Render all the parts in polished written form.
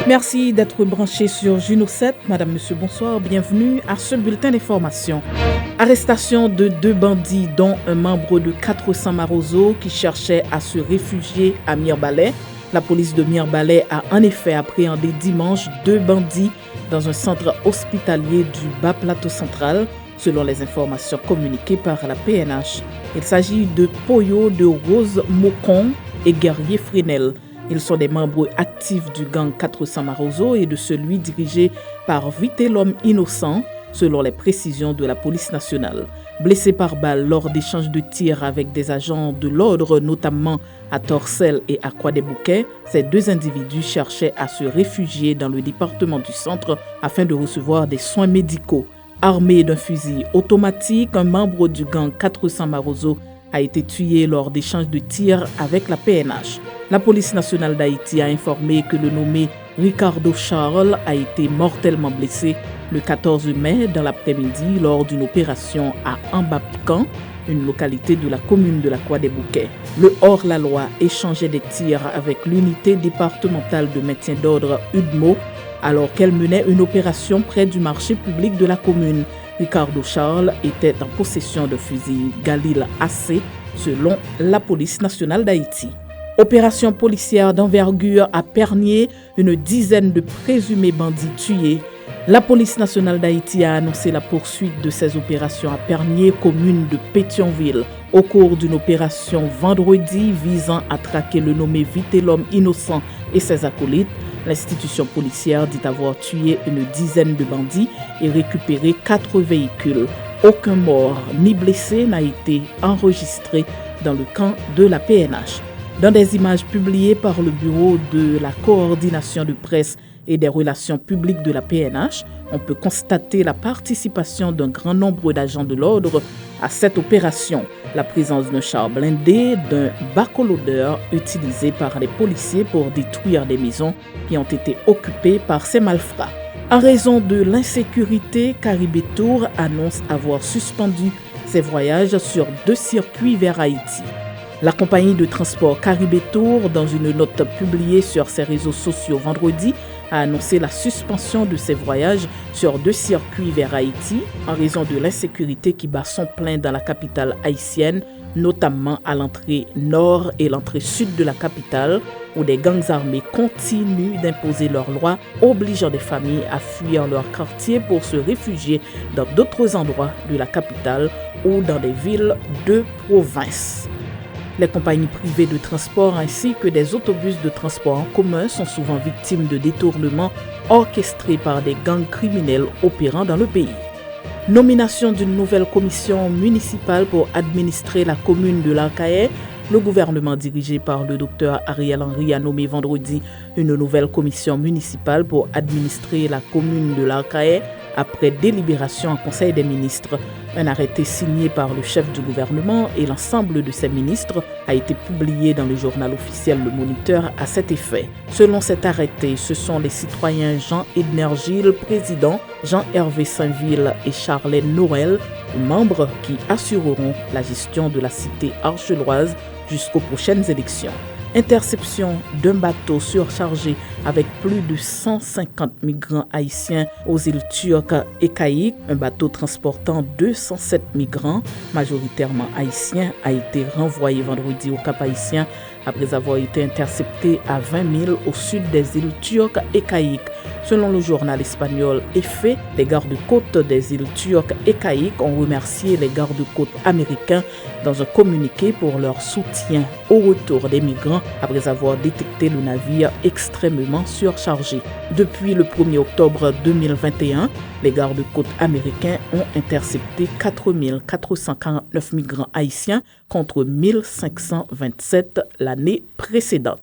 Merci d'être branché sur Juno 7. Madame, Monsieur, bonsoir. Bienvenue à ce bulletin d'information. Arrestation de 2 bandits, dont un membre de 400 Marozo qui cherchait à se réfugier à Mirebalais. La police de Mirebalais a en effet appréhendé dimanche 2 bandits dans un centre hospitalier du Bas-Plateau central, selon les informations communiquées par la PNH. Il s'agit de Poyo de Rose Mocon et Guerrier Fresnel. Ils sont des membres actifs du gang 400 Marozo et de celui dirigé par Vite l'homme innocent, selon les précisions de la police nationale. Blessés par balle lors d'échanges de tirs avec des agents de l'ordre, notamment à Torcelles et à Croix-des-Bouquets, ces 2 individus cherchaient à se réfugier dans le département du centre afin de recevoir des soins médicaux. Armé d'un fusil automatique, un membre du gang 400 Marozo a été tué lors d'échanges de tirs avec la PNH. La police nationale d'Haïti a informé que le nommé Ricardo Charles a été mortellement blessé le 14 mai dans l'après-midi lors d'une opération à Ambapican, une localité de la commune de la Croix-des-Bouquets. Le hors-la-loi échangeait des tirs avec l'unité départementale de maintien d'ordre UDMO alors qu'elle menait une opération près du marché public de la commune. Ricardo Charles était en possession de fusil Galil AC, selon la police nationale d'Haïti. Opération policière d'envergure à Pernier, une dizaine de présumés bandits tués. La police nationale d'Haïti a annoncé la poursuite de ces opérations à Pernier, commune de Pétionville, au cours d'une opération vendredi visant à traquer le nommé Vite l'homme innocent et ses acolytes. L'institution policière dit avoir tué une dizaine de bandits et récupéré 4 véhicules. Aucun mort ni blessé n'a été enregistré dans le camp de la PNH. Dans des images publiées par le bureau de la coordination de presse et des relations publiques de la PNH, on peut constater la participation d'un grand nombre d'agents de l'ordre à cette opération, la présence d'un char blindé, d'un bacolodeur utilisé par les policiers pour détruire des maisons qui ont été occupées par ces malfrats. En raison de l'insécurité, Caribé Tour annonce avoir suspendu ses voyages sur 2 circuits vers Haïti. La compagnie de transport Caribé Tour, dans une note publiée sur ses réseaux sociaux vendredi, a annoncé la suspension de ses voyages sur 2 circuits vers Haïti en raison de l'insécurité qui bat son plein dans la capitale haïtienne, notamment à l'entrée nord et l'entrée sud de la capitale, où des gangs armés continuent d'imposer leurs lois, obligeant des familles à fuir leur quartier pour se réfugier dans d'autres endroits de la capitale ou dans des villes de province. Les compagnies privées de transport ainsi que des autobus de transport en commun sont souvent victimes de détournements orchestrés par des gangs criminels opérant dans le pays. Nomination d'une nouvelle commission municipale pour administrer la commune de l'Arcahaie. Le gouvernement dirigé par le docteur Ariel Henry a nommé vendredi une nouvelle commission municipale pour administrer la commune de l'Arcahaie après délibération en Conseil des ministres. Un arrêté signé par le chef du gouvernement et l'ensemble de ses ministres a été publié dans le journal officiel Le Moniteur à cet effet. Selon cet arrêté, ce sont les citoyens Jean-Edner Gilles, président, Jean-Hervé Saint-Ville et Charlène Noël, membres qui assureront la gestion de la cité archeloise jusqu'aux prochaines élections. Interception d'un bateau surchargé avec plus de 150 migrants haïtiens aux îles Turques et Caïques. Un bateau transportant 207 migrants, majoritairement haïtiens, a été renvoyé vendredi au Cap-Haïtien après avoir été intercepté à 20 000 au sud des îles Turques et Caïques. Selon le journal espagnol EFE, les gardes-côtes des îles Turques et Caïques ont remercié les gardes-côtes américains dans un communiqué pour leur soutien au retour des migrants après avoir détecté le navire extrêmement surchargé. Depuis le 1er octobre 2021, les gardes-côtes américains ont intercepté 4 449 migrants haïtiens contre 1 527 l'année précédente.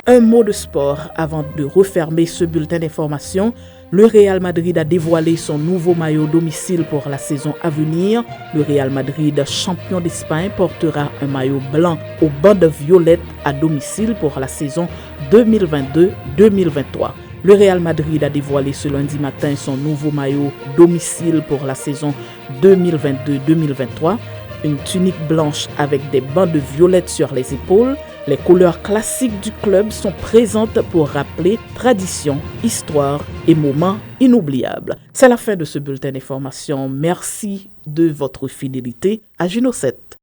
Un mot de sport avant de refermer ce bulletin d'information. Le Real Madrid a dévoilé son nouveau maillot domicile pour la saison à venir. Le Real Madrid, champion d'Espagne, portera un maillot blanc aux bandes violettes à domicile pour la saison 2022-2023. Le Real Madrid a dévoilé ce lundi matin son nouveau maillot domicile pour la saison 2022-2023. Une tunique blanche avec des bandes violettes sur les épaules, Les couleurs classiques du club sont présentes pour rappeler tradition, histoire et moments inoubliables. C'est la fin de ce bulletin d'information. Merci de votre fidélité à Juno 7.